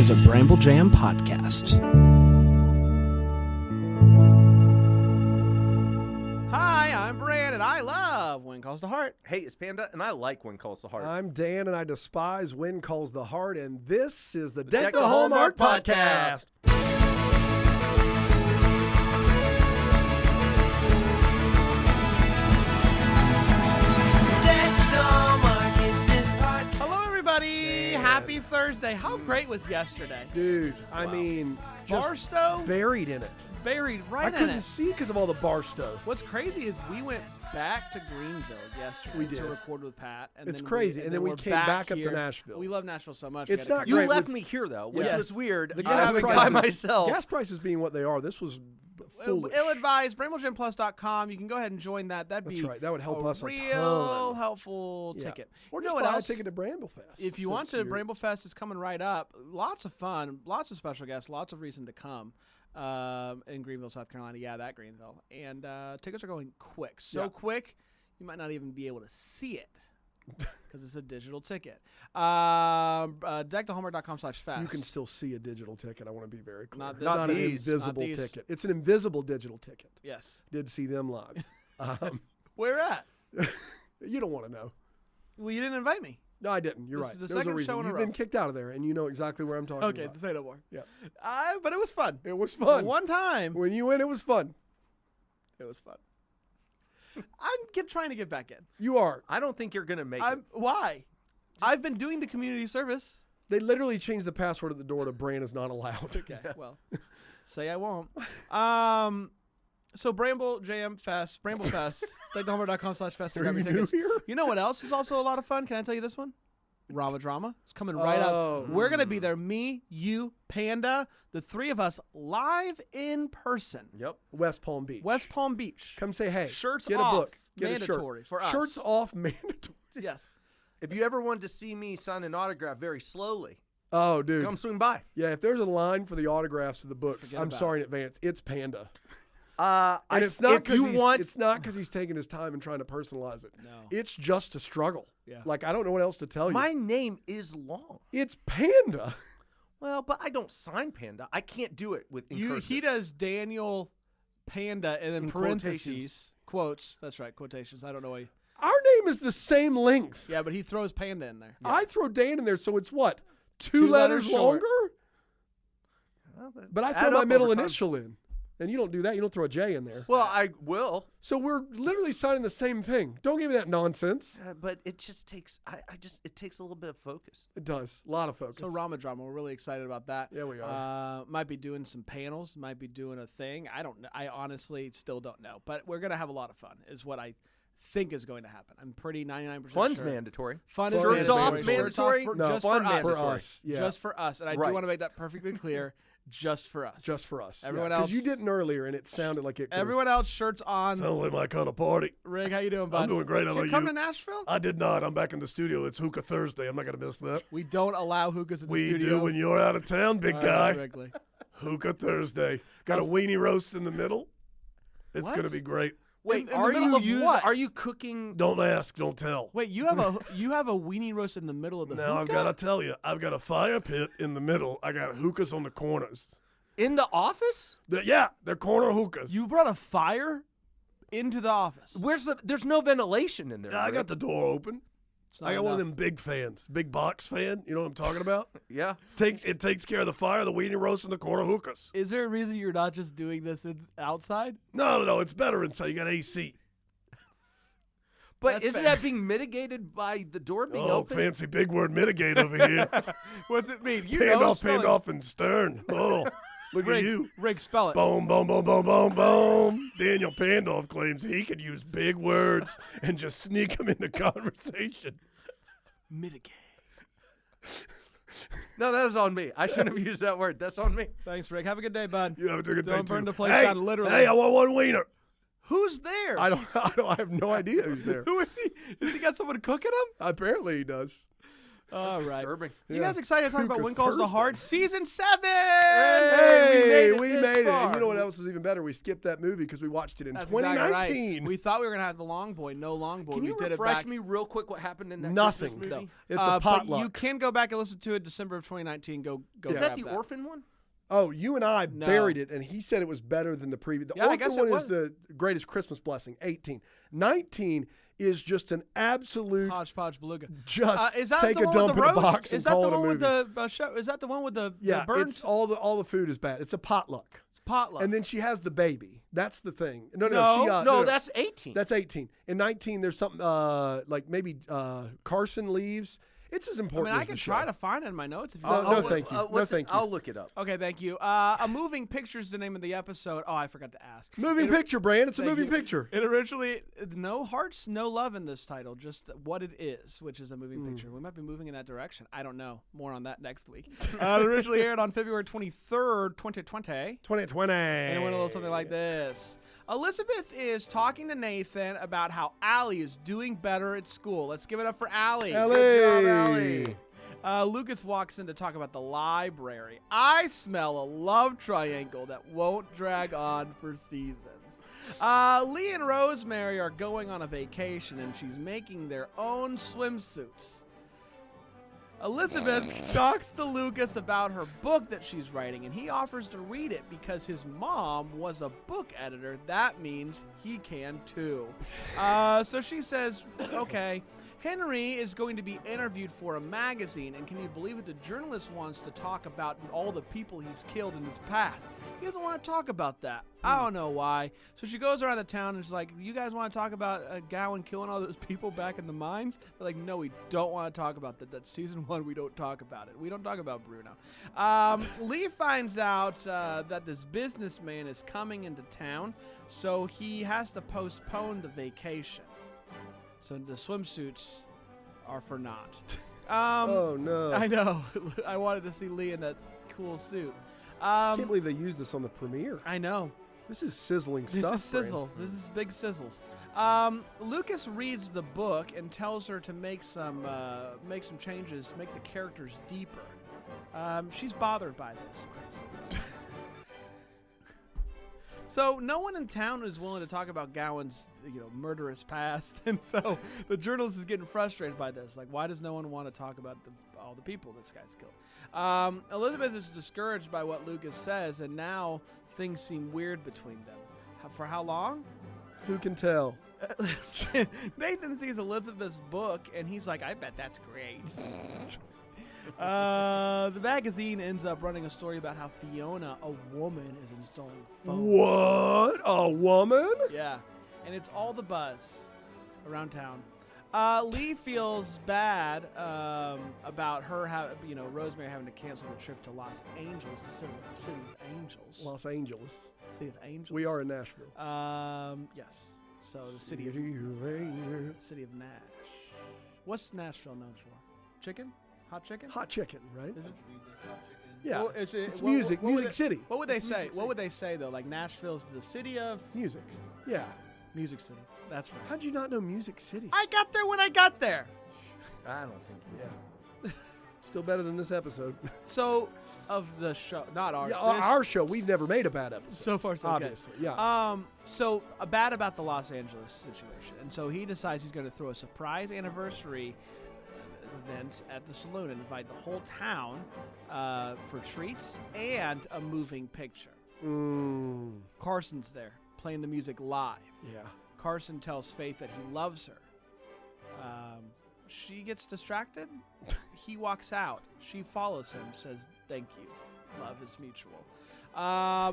is a Bramble Jam podcast. Hi, I'm Brand, and I love When Calls the Heart. Hey, it's Panda, and I like When Calls the Heart. I'm Dan, and I despise When Calls the Heart, and this is the Deck the Hallmark Podcast. Hello, everybody. Happy Thursday. How great was yesterday? Dude, I mean, just Barstow buried in it. buried right I in couldn't it. see because of all the Barstow. What's crazy is we went back to Greenville yesterday We did. to record with Pat. And It's then crazy, and then we we're came back up to here. Nashville. We love Nashville so much. It's We gotta not come You great left with- me here, though, which Yes. was weird. The I gas was by prices- myself. Gas prices being what they are, this was foolish. Ill-advised, BrambleGymPlus.com. You can go ahead and join that. That'd That's be right. That would help us a real ton. helpful Yeah. ticket. Or You just know what buy else? a ticket to Bramblefest. If you want to, Bramblefest is coming right up. Lots of fun, lots of special guests, lots of reason to come in Greenville, South Carolina. Yeah, that Greenville. And tickets are going quick. So quick, you might not even be able to see it because it's a digital ticket. Deckthehallmark.com/fest. You can still see a digital ticket. I want to be very clear. Not It's this- not not an these. invisible Not these. ticket. It's an invisible digital ticket. Yes. Did see them live. Where at? You don't want to know. Well, you didn't invite me. No, I didn't. You're This right. is the There's a second reason. show in a You've row. been kicked out of there, and you know exactly where I'm talking Okay, about. say no more. Yeah. But it was fun. It was The fun. one time, When you went, it was fun. it was fun. I'm trying to get back in. You are. I don't think you're going to make it. Why? I've been doing the community service. They literally changed the password at the door to Brand is not allowed. Okay, well, say I won't. So Bramble Jam Fest, Bramblefest, deckthehallmark.com/fest. Are you new here? You know what else is also a lot of fun? Can I tell you this one? Rama Drama. It's coming right Oh. up. We're going to be there. Me, you, Panda, the three of us live in person. Yep. West Palm Beach. West Palm Beach. Come say hey. Shirts get off. a book. Get Mandatory a shirt. for us. Shirts off mandatory. Yes. If you ever wanted to see me sign an autograph very slowly, Oh, dude. come swing by. Yeah, if there's a line for the autographs of the books, Forget I'm about sorry in advance. It's Panda. And And it's not if you want. it's not because he's taking his time and trying to personalize it. No. It's just a struggle. Yeah. Like, I don't know what else to tell you. My name is long. It's Panda. Well, but I don't sign Panda. I can't do it with He cursive. does Daniel Panda and then In parentheses. Quotes. That's right, quotations. I don't know why. Our name is the same length. Yeah, but he throws Panda in there. I throw Dan in there, so it's what? Two Two letters letters short. longer? Well, that- But I add throw my up middle over time. initial in. And you don't do that. You don't throw a J in there. Well, I will. So we're literally signing the same thing. Don't give me that nonsense. But it just takes. It takes a little bit of focus. It does. A lot of focus. So Rama Drama, we're really excited about that. Yeah, we are. Might be doing some panels. Might be doing a thing. I don't know. I honestly still don't know. But we're gonna have a lot of fun. Is what I think is going to happen. I'm pretty 99% Fun's sure. mandatory. Fun is Shirts off mandatory. Shirts off mandatory? for, No, just fun for us. for mandatory. us. Yeah. Just for us. And I do Right. want to make that perfectly clear. Just for us. Just for us. Everyone Because else- you didn't earlier, and it sounded like it. Everyone else, shirts on. Sounds like my kind of party. Rig, how you doing, bud? I'm doing great. How Did you about come you? to Nashville? I did not. I'm back in the studio. It's Hookah Thursday. I'm not going to miss that. We don't allow hookahs in the We studio. do when you're out of town, big All guy. right, Wrigley. Hookah Thursday. Got a weenie roast in the middle. It's What? going to be great. Wait, in the are middle you of what? Are you cooking? Don't ask, don't tell. Wait, you have a weenie roast in the middle of the Now I've hookah? got to tell you, I've got a fire pit in the middle. I got hookahs on the corners. In the office? They're corner hookahs. You brought a fire into the office. There's no ventilation in there. Yeah, I got Rick. the door open. It's not I got one of enough. them big fans, big box fan. You know what I'm talking about? Yeah. It takes care of the fire, the weenie roast, and the corner hookahs. Is there a reason you're not just doing this outside? No, it's better inside. You got AC. But That's isn't fair. that being mitigated by the door being Oh, open? fancy big word mitigate over here. What's it mean? You Hand know off, spelling. and stern. Oh, look at Rig, you. Rig, spell it. Boom, boom, boom, boom, boom, boom. Daniel Pandolf claims he could use big words and just sneak them into conversation. Mitigate. No, that was on me. I shouldn't have used that word. That's on me. Thanks, Rick. Have a good day, bud. You have a good day, Don't too. burn the place hey, down, literally. Hey, I want one wiener. Who's there? I have no idea who's there. Who is he? Has he got someone cooking him? Apparently he does. All right. Disturbing. You guys excited to talk about Hookah When Calls the Thursday. Heart Season 7? Hey, we this made it. far. And you know what else was even better? We skipped that movie because we watched it in That's 2019. exactly right. We thought we were going to have the Long Boy. No Long Boy. Can you we did refresh it back. me real quick what happened in that Nothing. Christmas movie? It's a But potluck. you can go back and listen to it December of 2019. Go Is grab that the orphan one? Oh, you and I No. buried it, and he said it was better than the previous. The Yeah, I orphan guess it one was. is the greatest Christmas blessing, 18. 19 is just an absolute Hodgepodge Beluga. just Is that take the a one dump with in the a roast? box and Is that call the it a one with movie. the show? Is that the one with the Yeah, burns? it's all the food is bad. It's a potluck. It's potluck. And then she has the baby. That's the thing. No, No. she, No, that's 18. that's 18. In 19, there's something like maybe Carson leaves. It's as I important. mean, I as can the try show. to find it in my notes if you No, want. no, thank you. No, thank you. I'll look it up. Okay, thank you. A moving picture is the name of the episode. Oh, I forgot to ask. Moving picture, Brand. It's a Thank moving you. picture. It originally no hearts, no love in this title, just what it is, which is a moving picture. We might be moving in that direction. I don't know. More on that next week. It originally aired on February 23rd, 2020. 2020. And it went a little something like this. Elizabeth is talking to Nathan about how Allie is doing better at school. Let's give it up for Allie. Good job, Allie. Lucas walks in to talk about the library. I smell a love triangle that won't drag on for seasons. Lee and Rosemary are going on a vacation, and she's making their own swimsuits. Elizabeth talks to Lucas about her book that she's writing, and he offers to read it because his mom was a book editor. That means he can too. So she says, okay. Henry is going to be interviewed for a magazine, and can you believe it? The journalist wants to talk about all the people he's killed in his past. He doesn't want to talk about that. I don't know why. So she goes around the town and she's like, you guys want to talk about Gowan killing all those people back in the mines? They're like, no, we don't want to talk about that. That's season 1. We don't talk about it. We don't talk about Bruno. Lee finds out that this businessman is coming into town, so he has to postpone the vacation. So the swimsuits are for naught. Oh, no. I know. I wanted to see Lee in that cool suit. I can't believe they used this on the premiere. I know. This is sizzling This stuff. is sizzles. This is big sizzles. Lucas reads the book and tells her to make some changes, make the characters deeper. She's bothered by this criticism. So no one in town is willing to talk about Gowan's, murderous past, and so the journalist is getting frustrated by this. Like, why does no one want to talk about all the people this guy's killed? Elizabeth is discouraged by what Lucas says, and now things seem weird between them. For how long? Who can tell? Nathan sees Elizabeth's book, and he's like, I bet that's great. The magazine ends up running a story about how Fiona, a woman, is installing phones. What? A woman? Yeah, and it's all the buzz around town. Lee feels bad about her, Rosemary having to cancel the trip to Los Angeles, the city of angels. Los Angeles. City of angels. We are in Nashville. Yes. So the city of Nash. What's Nashville known for? Chicken? Hot chicken? Hot chicken, right? Is it? Yeah. Well, it's music. what would Music City. What would they say? What would they say though? Like Nashville's the city of Music. Yeah. Music City. That's right. How'd you not know Music City? I got there when I got there. I don't think Yeah. Still better than this episode. So, of the show, not ours. Yeah, our show, we've never made a bad episode. So far, so Obviously, good. yeah. So bad about the Los Angeles situation, and so he decides he's going to throw a surprise anniversary event at the saloon and invite the whole town for treats and a moving picture. Carson's there playing the music live. Yeah. Carson tells Faith that he loves her. She gets distracted. He walks out. She follows him, says, thank you. Love is mutual.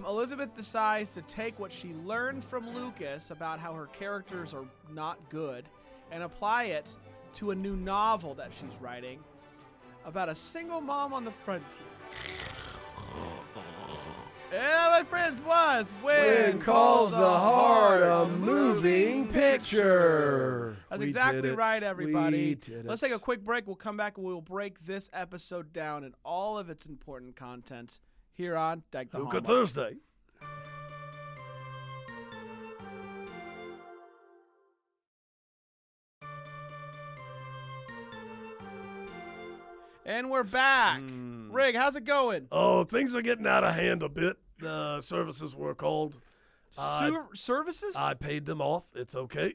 Elizabeth decides to take what she learned from Lucas about how her characters are not good and apply it to a new novel that she's writing about a single mom on the frontier. Yeah, my friends, was When Calls the Heart a Moving Picture. That's We exactly did it. right, everybody. We did Let's it. take a quick break. We'll come back and we'll break this episode down and all of its important content here on Deck the Hookah Hallmark. Thursday. And we're back. Rig, how's it going? Oh, things are getting out of hand a bit. The services were called. Services? I paid them off. It's okay.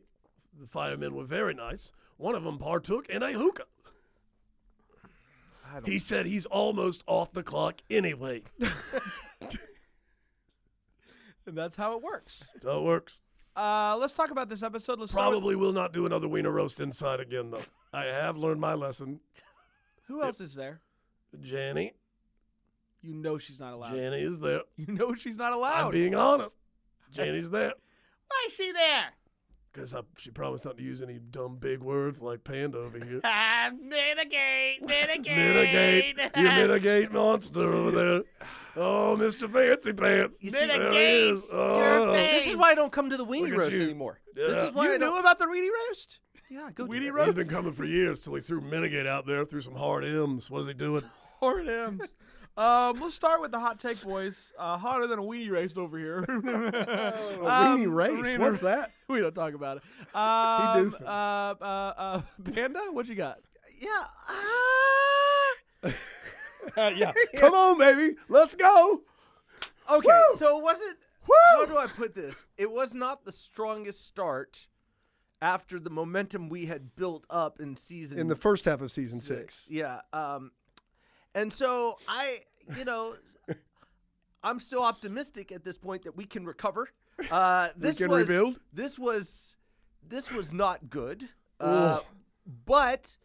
The firemen were very nice. One of them partook in a hookah. He said he's almost off the clock anyway. And that's how it works. So it works. Let's talk about this episode. Probably will not do another wiener roast inside again, though. I have learned my lesson. Who else is there? Janny. You know she's not allowed. Janny is there. You know she's not allowed. I'm being honest. Janny's there. Why is she there? Because she promised not to use any dumb big words like Panda over here. Mitigate. Mitigate. You mitigate monster over there. Oh, Mr. Fancy Pants. Mitigate There he is. Oh. This is why I don't come to the weenie Look at roast you. anymore. Yeah. This is why You I knew don't. about the Reedy Roast? Yeah, go Weenie do roast? He's been coming for years till he threw Mitigate out there, threw some hard M's. What is he doing? Hard M's. Let's start with the hot take, boys. Hotter than a weenie roast over here. A weenie race? What's that? We don't talk about it. do. Panda, what you got? Yeah. Yeah. Come on, baby. Let's go. Okay, Woo! so it wasn't. Woo! How do I put this? It was not the strongest start after the momentum we had built up in season. In the first half of season 6. Yeah. And so I'm still optimistic at this point that we can recover. Rebuild? This was not good. Ooh. But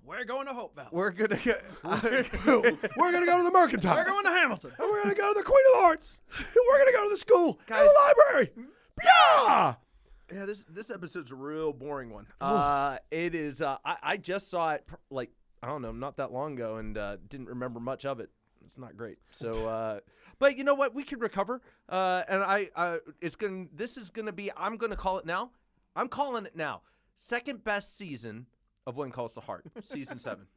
We're going to Hope Valley. we're gonna get. We're going to go to the Mercantile. We're going to Hamilton. And we're going to go to the Queen of Hearts. And we're going to go to the school. Guys. And the library. Yeah. Yeah, this episode's a real boring one. It is. I just saw it I don't know, not that long ago, and didn't remember much of it. It's not great. So, but you know what? We can recover. And this is gonna be. I'm gonna call it now. I'm calling it now. Second best season of When Calls the Heart, season 7.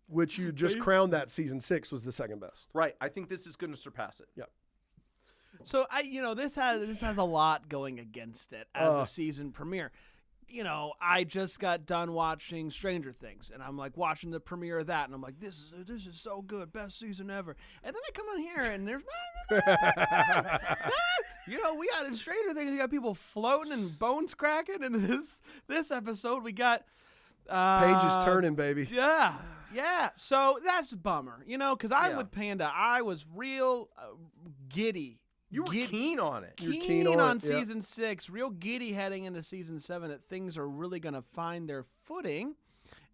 Which you just crowned that season 6 was the second best. Right. I think this is gonna surpass it. Yep. So this has a lot going against it as a season premiere. I just got done watching Stranger Things, and I'm like watching the premiere of that, and I'm like, this is so good, best season ever. And then I come on here, and there's we got in Stranger Things, we got people floating and bones cracking, and this episode we got Pages turning, baby. Yeah. So that's a bummer, because I'm with Panda. I was real giddy. You were keen on it. You're Keen keen on it, yeah. season 6, real giddy heading into season 7 that things are really going to find their footing,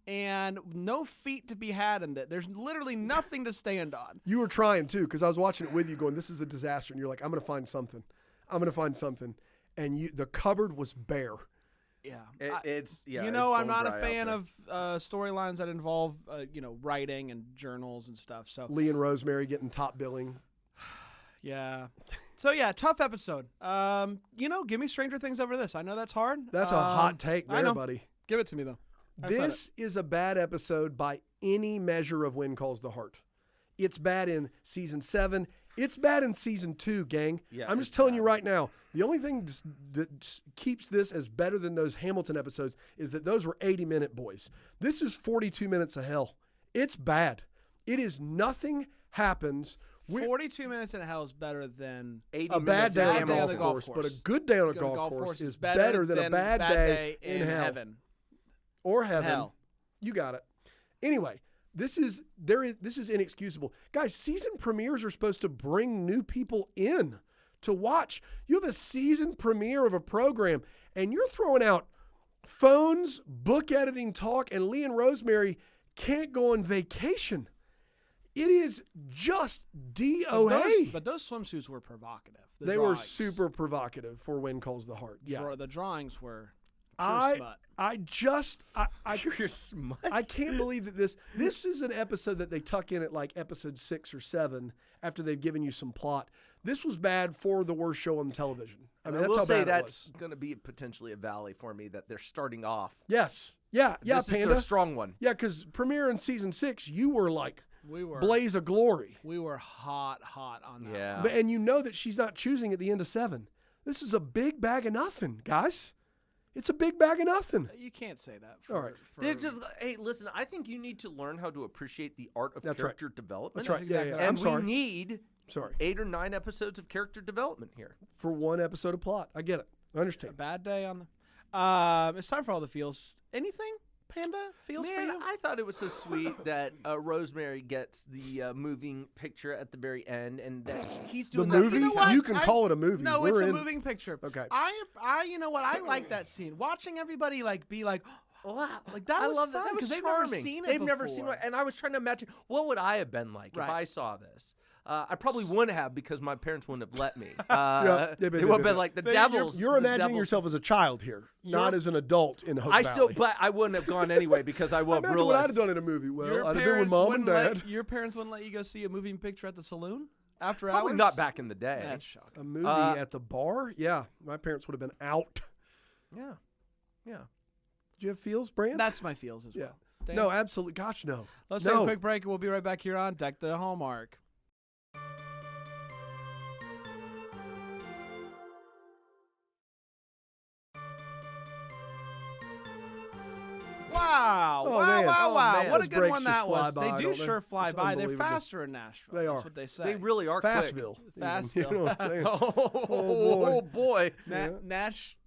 and no feet to be had in that. There's literally nothing to stand on. You were trying too, because I was watching it with you going, this is a disaster. And you're like, I'm going to find something. And the cupboard was bare. Yeah. It's I'm bone not a dry out fan there. of storylines that involve, writing and journals and stuff. So Lee and Rosemary getting top billing. yeah. So yeah, tough episode. Give me Stranger Things over this. I know that's hard. That's a hot take I there, know. buddy. Give it to me though. I said This is a bad episode by any measure of When Calls the Heart. It's bad in season 7. It's bad in season 2, gang. Yeah, I'm just telling you right now, the only thing that keeps this as better than those Hamilton episodes is that those were 80-minute boys. This is 42 minutes of hell. It's bad. It is nothing happens. 42 minutes in hell is better than 80 A bad minutes day in on a Bad day golf on the golf course, course. but a good day on a Go to golf course is better better than a bad day in heaven. or heaven. Hell. You got it. Anyway, this is inexcusable. Guys, season premieres are supposed to bring new people in to watch. You have a season premiere of a program, and you're throwing out phones, book editing talk, and Lee and Rosemary can't go on vacation. It is just DOA. But those swimsuits were provocative. They were super provocative for When Calls the Heart. Yeah. The drawings were pure smut. Pure smut. I can't believe that this is an episode that they tuck in at like episode 6 or 7 after they've given you some plot. This was bad for the worst show on television. I mean, I that's will how say bad it that's was. going to be potentially a valley for me that they're starting off. Yes. Yeah, This is Panda. their strong one. Yeah, because premiere in season 6, you were like We were blaze of glory. We were hot on that. Yeah. And you know that she's not choosing at the end of 7. This is a big bag of nothing, guys. It's a big bag of nothing. You can't say that. For, All right. They're just, hey, listen, I think you need to learn how to appreciate the art of That's character development. That's right. exactly Yeah, right. I'm And sorry. we need Sorry. 8 or 9 episodes of character development here. For one episode of plot. I get it. I a understand. bad day on the. It's time for all the feels. Anything, Panda? Feels for Man, you? I thought it was so sweet that Rosemary gets the moving picture at the very end, and that he's The doing movie? that. know what? You can call it a movie. No, We're it's a in- moving picture. Okay. You know what? I like that scene. Watching everybody be like, Wow. like that I was love fun that. because was they've never charming. seen it They've never seen before. it, and I was trying to imagine what would I have been like if Right. I saw this. I probably wouldn't have because my parents wouldn't have let me. Yeah, It would have yeah. been like the You're- devils. You're the imagining devils- yourself as a child here, not as an adult in Hope Valley. but I wouldn't have gone anyway because I would have Imagine what I'd realized. have done in a movie. Well, Your I'd have been with parents mom and wouldn't dad. your parents wouldn't let you go see a moving picture at the saloon after Probably hours. not back in the day. That's shocking. A movie Uh, at the bar? Yeah, my parents would have been out. Yeah. Yeah. Did you have feels, Brand? That's my feels as Yeah. well. Dan? No, absolutely. Gosh, no. Let's no. take a quick break, and we'll be right back here on Deck the Hallmark. Wow! Oh, wow! man. Wow! Oh, wow! man. What a Those good breaks one just that fly was. by, They do don't they? sure fly It's by. They're unbelievable. faster in Nashville. They That's are. what they say. They really are quick. Fastville. even, Fastville. you know what I'm saying? Oh, boy. Yeah. Nash.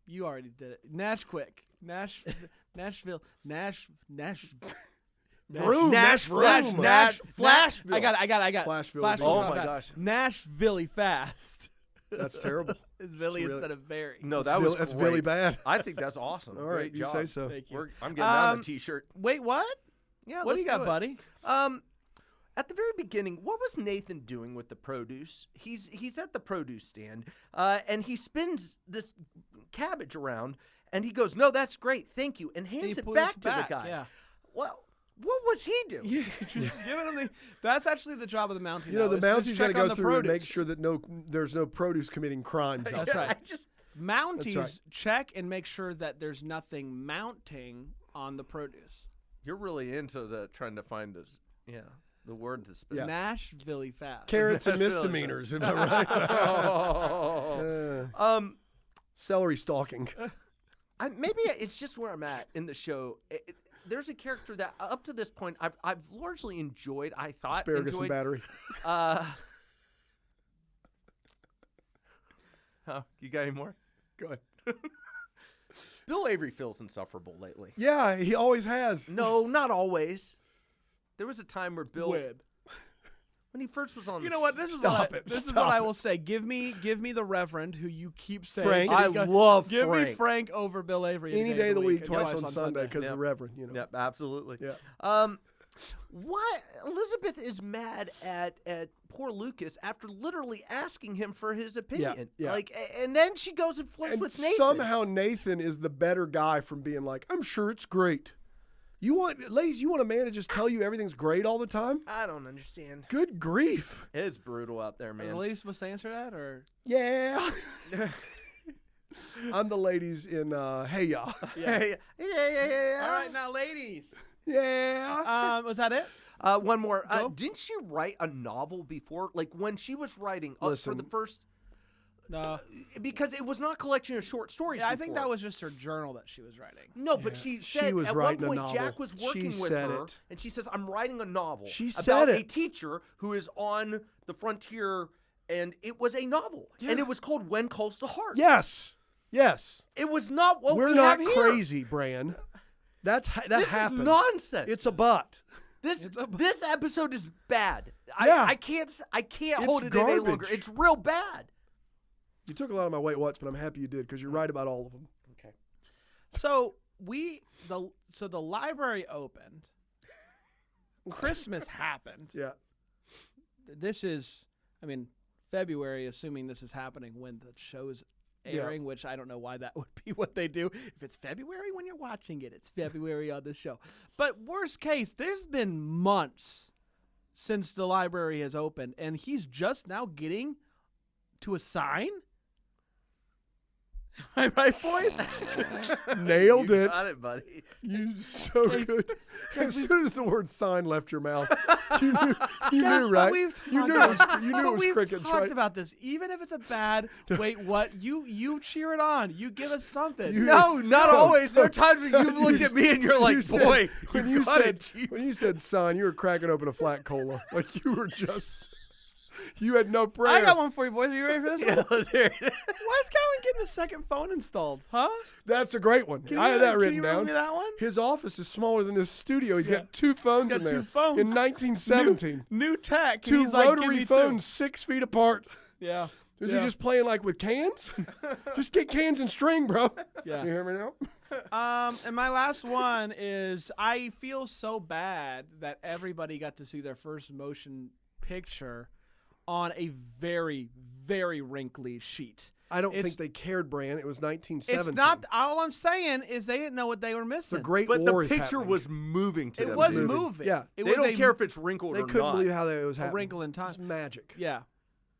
You already did it. Nash quick. Nashville. Vroom, Nash, vroom. Flashville. I got it. Flashville. Oh, my gosh. Nashville fast. That's terrible. It's Billy really- instead of Barry. No, that was That's great. really bad. I think that's awesome. All right, Great you job. say so. Thank you. I'm getting out Um, a T-shirt. Wait, what? Yeah, What do you let's got, it. buddy? At the very beginning, what was Nathan doing with the produce? He's at the produce stand, and he spins this cabbage around, and he goes, "No, that's great, thank you," and hands He it puts back it to back, the guy. yeah. Well, what was he doing? Yeah, just giving them the. That's actually the job of the Mountie. You know, now, the is Mounties check got to on go the through and make produce. sure that there's no produce committing crimes out That's there. right. I just Mounties That's right. check and make sure that there's nothing mounting on the produce. you're really into trying to find this. Yeah, the word to spin. Yeah. Nashville fast. Carrots and That's really misdemeanors, am I right? Oh. Celery stalking. Maybe it's just where I'm at in the show. There's a character that up to this point I've largely enjoyed. I thought Asparagus and enjoyed. battery. You got any more? Go ahead. Bill Avery feels insufferable lately. Yeah, he always has. No, not always. There was a time where Bill, When? when he first was on. You the know what? This is Stop what it. this is Stop what I it. will say. Give me the Reverend who you keep saying. Frank. Give me- I love Give me Frank. Frank over Bill Avery Any day of the week, twice and on Sunday, because Yep. the Reverend, you know. Yep, absolutely. Yeah. Why Elizabeth is mad at poor Lucas after literally asking him for his opinion? yeah. Like, and then she goes and flirts And with Nathan. somehow Nathan is the better guy from being like, I'm sure it's great. Ladies, you want a man to just tell you everything's great all the time? I don't understand. Good grief. It's brutal out there, Are the man. ladies supposed to answer that or? Yeah. I'm the ladies in Hey Ya. Yeah. All right, now ladies. Yeah. Was that it? One more. Go. Didn't she write a novel before? Like when she was writing for Listen. the first, No. because it was not a collection of short stories. Yeah, I think before. that was just her journal that she was writing. No, but Yeah, she she said was at one writing a point novel. Jack was She working with said her, it. and she says, "I'm writing a novel She about said a it. teacher who is on the frontier," and it was a novel, Yeah. and it was called "When Calls the Heart." Yes. Yes. It was not what We're we not have here. crazy, Bran. That This happened. is nonsense. It's a but. This episode is bad. Yeah. I can't It's hold it in any longer. garbage. It's real bad. You took a lot of my weight watch, but I'm happy you did because you're right about all of them. Okay. So the library opened. Christmas happened. Yeah. This is, February, assuming this is happening when the show's airing, which I don't know why that would be what they do. If it's February when you're watching it, it's February on the show. But worst case, there's been months since the library has opened, and he's just now getting to a sign. Right, boys? Nailed You it. got it, buddy. You so good. As soon as the word sign left your mouth, you knew, right? You knew it was crickets, talked right? about this. Even if it's a bad, wait, what? You cheer it on. You give us something. No, not always. There are times when you've looked at me and you're like, said- boy, when you you got said it, Chief. when you said sign, you were cracking open a flat cola. Like you were just, you had no prayer. I got one for you, boys. Are you ready for this Yeah, one? let's hear it. Why is Calvin getting a second phone installed? Huh? That's a great one. Can I you- had that can written you read down. me that one? His office is smaller than his studio. He's Yeah. got two phones Got in there. two phones. In 1917. New tech. and Two he's like, give rotary me phones 6 feet apart. Two. Yeah. Is Yeah. he just playing like with cans? Just get cans and string, bro. Yeah. You hear me now? And my last one is I feel so bad that everybody got to see their first motion picture on a very, very wrinkly sheet. I don't It's- think they cared, Bran. It was 1917. It's not. All I'm saying is they didn't know what they were missing. The Great But War the is picture happening. was moving to It them. was dude. moving. Yeah. It They was don't a, care if it's wrinkled They or couldn't not. believe how that was a happening. wrinkle in time. It's magic. Yeah.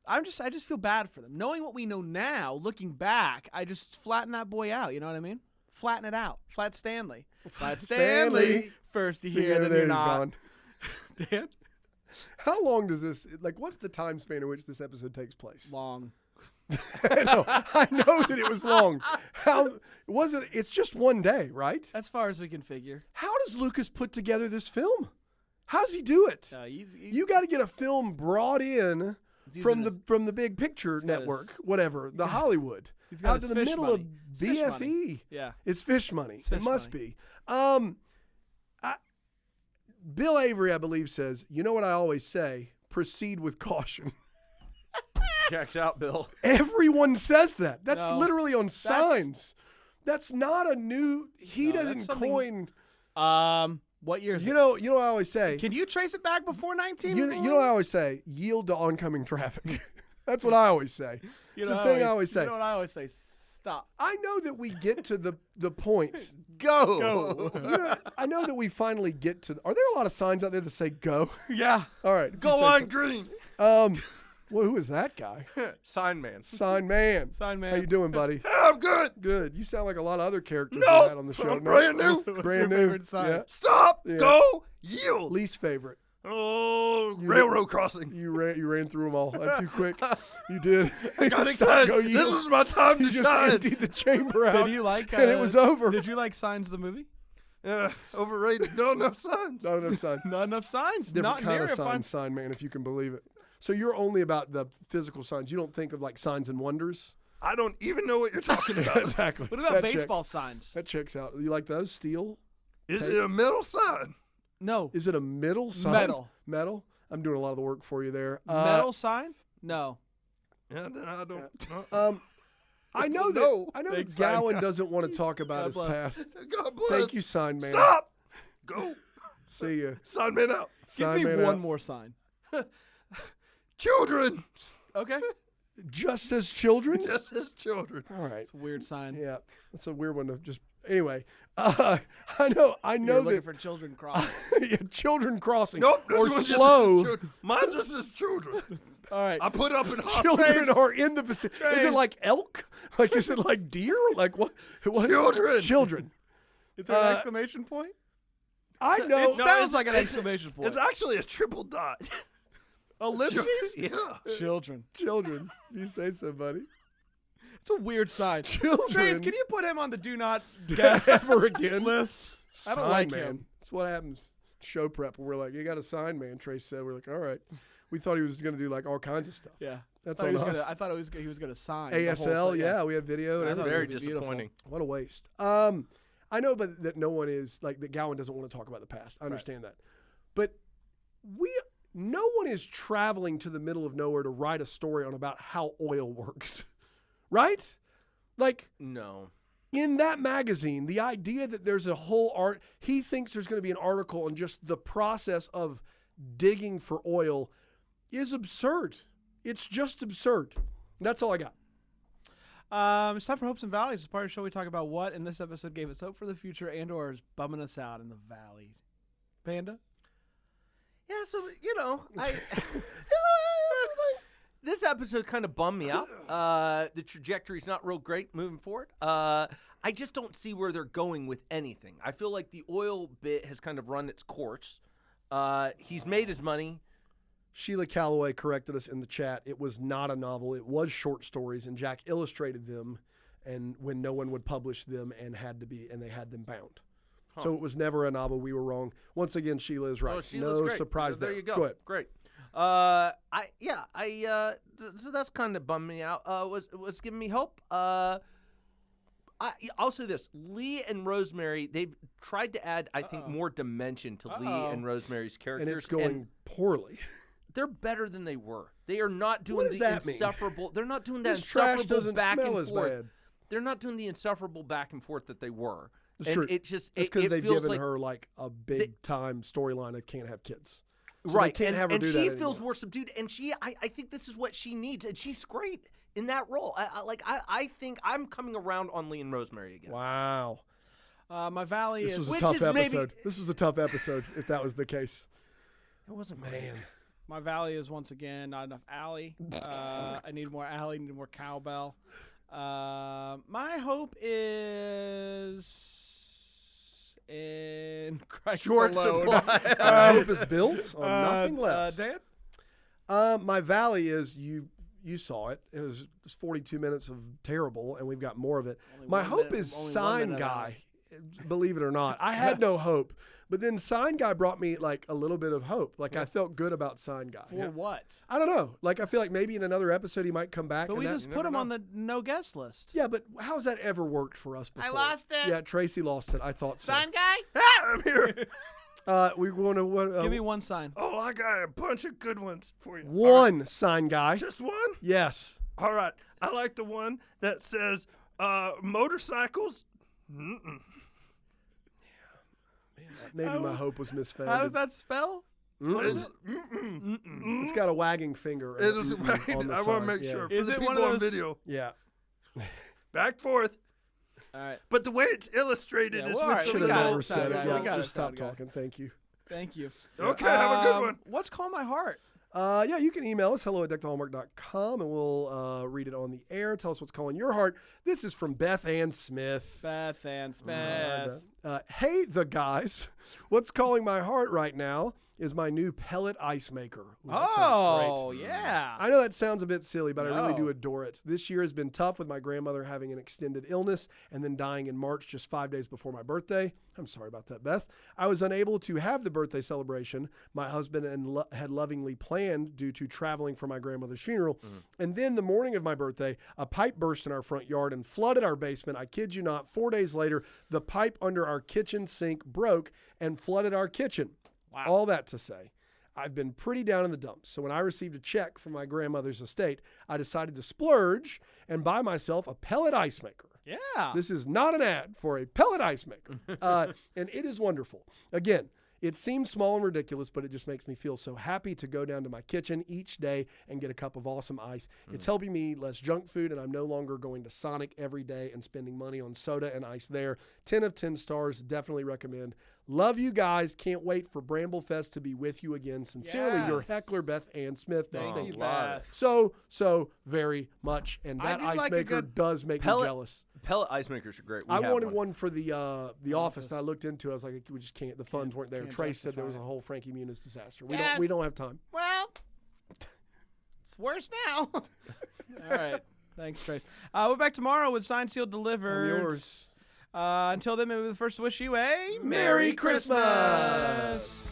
I just feel bad for them. Knowing what we know now, looking back, I just flatten that boy out. You know what I mean? Flatten it out. Flat Stanley. Flat Stanley. Stanley. First you See, hear, there then he's you're not. gone. Dan? How long does this, like, what's the time span in which this episode takes place? Long. I know that it was long. How was it? It's just one day, right? As far as we can figure. How does Lucas put together this film? How does he do it? You got to get a film brought in he's from using from the big picture got his- network, whatever, the Hollywood, He's got out his to the fish middle money. of It's fish BFE. money. Yeah. It's fish money. It's fish it must money. be. Bill Avery, I believe, says, "You know what I always say: proceed with caution." Checks out, Bill. Everyone says that. That's No, literally on signs. That's not a new. He No, that's doesn't something- coin. What year is You it? know. You know what I always say. Can you trace it back before 19? You know what I always say? Yield to oncoming traffic. That's what I always say. You It's know the what thing I always say. You know what I always say? Stop. I know that we get to the point. Go. Go. You know, I know that we finally get to. Are there a lot of signs out there that say "go"? Yeah. All right, if you Go say on, so. green. Well, who is that guy? Sign man. Sign man. Sign man. How you doing, buddy? I'm good. Good. You sound like a lot of other characters No, we had on the show. I'm brand new. What's Brand your new. favorite sign? Yeah. Stop. Yeah. Go. Yield. Least favorite. Oh, railroad crossing. You ran through them all. That's too quick. You did. I got excited. Go This yield. is my time You to just shine. emptied the chamber out. Did you like? and it was over. Did you like Signs the movie? Overrated. No enough signs. Not enough sign. Not enough signs. Different Not kind near of a sign, fun. sign man, if you can believe it. So you're only about the physical signs. You don't think of like signs and wonders. I don't even know what you're talking about. Exactly. What about That baseball signs? That checks out. You like those? Steel? Is it a middle sign? No. Is it a middle sign? Metal. Metal? I'm doing a lot of the work for you there. Metal sign? No. Yeah, then I don't. I know that. No. I know Big that sign Gowan guy. doesn't want to talk about God his bless. past. God bless. Thank you, sign man. Stop. Go. See ya. Sign man out. Give Sign me man one out. more sign. Children. Okay. Just as children. Just as children. All right. It's a weird sign. Yeah, that's a weird one to just. Anyway, I know You're looking that for children crossing. yeah, children crossing. Nope. This or one just slow. says children. Mine just says children. All right. I put up in hospital. Children are in the vicinity. Is it Trace. like elk? Like is it like deer? Like what? Children. Children. Is there an exclamation point? I know. It sounds like an exclamation point. It's actually a triple dot. Ellipses? Yeah. Children. Children. You say so, buddy. It's a weird sign. Children. Trace, can you put him on the do not guess Ever again? list? I don't Sign like man. him. That's what happens. Show prep. We're like, you got a sign man. Trace said, we're like, all right. We thought he was going to do like all kinds of stuff. Yeah. That's I on us. thought he was gonna sign the whole ASL, thing. yeah, we had video and That's everything. Very gonna be beautiful. disappointing. What a waste. I know, but that no one is like that. Gowan doesn't want to talk about the past. I understand that, but no one is traveling to the middle of nowhere to write a story on about how oil works, right? Like No. in that magazine, the idea that there's a whole art. He thinks there's going to be an article on just the process of digging for oil is absurd. It's just absurd. That's all I got. It's time for Hopes and Valleys. It's part of the show we talk about what in this episode gave us hope for the future and or is bumming us out in the valley. Panda? Yeah, so, you know, This episode kind of bummed me out. The trajectory's not real great moving forward. I just don't see where they're going with anything. I feel like the oil bit has kind of run its course. He's made his money. Sheila Calloway corrected us in the chat. It was not a novel. It was short stories, and Jack illustrated them, and when no one would publish them, and they had them bound. Huh. So it was never a novel. We were wrong. Once again, Sheila is right. Oh, Sheila's no great. surprise there. there. You go. Go ahead. Great. So that's kind of bummed me out. Was giving me hope. I'll say this: Lee and Rosemary, they've tried to add, I think, more dimension to Lee and Rosemary's characters, And it's going poorly. They're better than they were. They are not doing What does the that mean? insufferable. They're not doing that This trash insufferable doesn't back smell and as forth. bad. They're not doing the insufferable back and forth that they were. It's And true. it just It's because it they've feels given like, her like a big time storyline of can't have kids. So right, They can't have her and do she that feels anymore. more subdued, and I think this is what she needs, and she's great in that role. I think I'm coming around on Lee and Rosemary again. Wow. My valley This is was a which tough is maybe- episode. This was a tough episode if that was the case. It wasn't great. Man. my valley is once again not enough Allie. I need more Allie. Need more cowbell. My hope is in Christ Short alone. supply. Hope is built on nothing less. Dan? My valley is you saw it. It was 42 minutes of terrible, and we've got more of it. Only My one hope minute- is only 1 Sign minute Guy. Believe it or not, I had no hope, but then Sign Guy brought me like a little bit of hope. Like I felt good about Sign Guy. For what? I don't know. Like I feel like maybe in another episode he might come back. But and we that- just put him on the no guest list. Yeah, but how's that ever worked for us before? lost it. Yeah, Tracy lost it. I thought so. Sign guy? I'm here. We're going to Give me one sign. Oh, I got a bunch of good ones for you. one Sign Guy. Just one? Yes. All right. I like the one that says motorcycles. Mm-mm. Maybe my hope was misfounded. How does that spell? What is Mm-mm. it? Mm-mm. It's got a wagging finger. It is. on the I want side. to make Yeah. sure for Is the it people one of on those- video. Yeah. Back forth. All right. But the way it's illustrated Yeah, is well, all with right, the we Should have got little. never it. said Sound it. guy. Yeah, We got just it, stop sound guy. talking. Thank you. Thank you. Okay, have a good one. What's Call My Heart? Yeah, you can email us, hello@deckthehallmark.com, and we'll read it on the air. Tell us what's calling your heart. This is from Beth Ann Smith. Beth and Smith. Hey, the guys. What's calling my heart right now is my new pellet ice maker. Ooh, that sounds great. Yeah. I know that sounds a bit silly, but I really do No. adore it. This year has been tough with my grandmother having an extended illness and then dying in March just 5 days before my birthday. I'm sorry about that, Beth. I was unable to have the birthday celebration my husband had lovingly planned due to traveling for my grandmother's funeral. And then the morning of my birthday, a pipe burst in our front yard and flooded our basement. I kid you not, 4 days later, the pipe under our kitchen sink broke and flooded our kitchen. Wow. All that to say, I've been pretty down in the dumps. So when I received a check from my grandmother's estate, I decided to splurge and buy myself a pellet ice maker. Yeah. This is not an ad for a pellet ice maker. And it is wonderful. Again, it seems small and ridiculous, but it just makes me feel so happy to go down to my kitchen each day and get a cup of awesome ice. It's helping me less junk food, and I'm no longer going to Sonic every day and spending money on soda and ice there. 10 of 10 stars. Definitely recommend. Love you guys. Can't wait for Bramblefest to be with you again. Sincerely, your Yes. heckler, Beth Ann Smith. Thank you, love Beth. So very much. And I that do ice like a maker good does make me pellet- jealous. Pellet ice makers are great. We I have wanted one for the office, and I Office. looked into it. I was like, we just can't. The funds weren't there. can't Trace said there was justify a it. whole Frankie Muniz disaster. Yes. We don't have time. Well, it's worse now. All right. Thanks, Trace. We're back tomorrow with Signed, Sealed, Delivered. I'm yours. Until then, maybe the first to wish you a Merry Christmas.